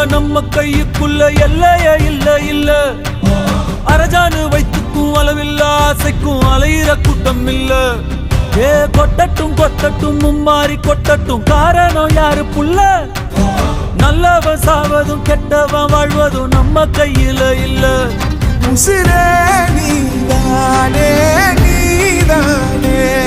நம்ம கையுக்குள்ள எல்லைய இல்ல இல்ல. அரஜானு வைத்துக்கும் அளவில்ல, ஆசைக்கும் அலையிற கூட்டம் இல்ல. ஏ கொட்டட்டும் கொட்டட்டும் மும்மாறி கொட்டட்டும், காரணம் யாரு புள்ள? நல்லவன் சாவதும் கெட்டவன் வாழ்வதும் நம்ம கையில இல்ல. உசிரே நீதானே நீதானே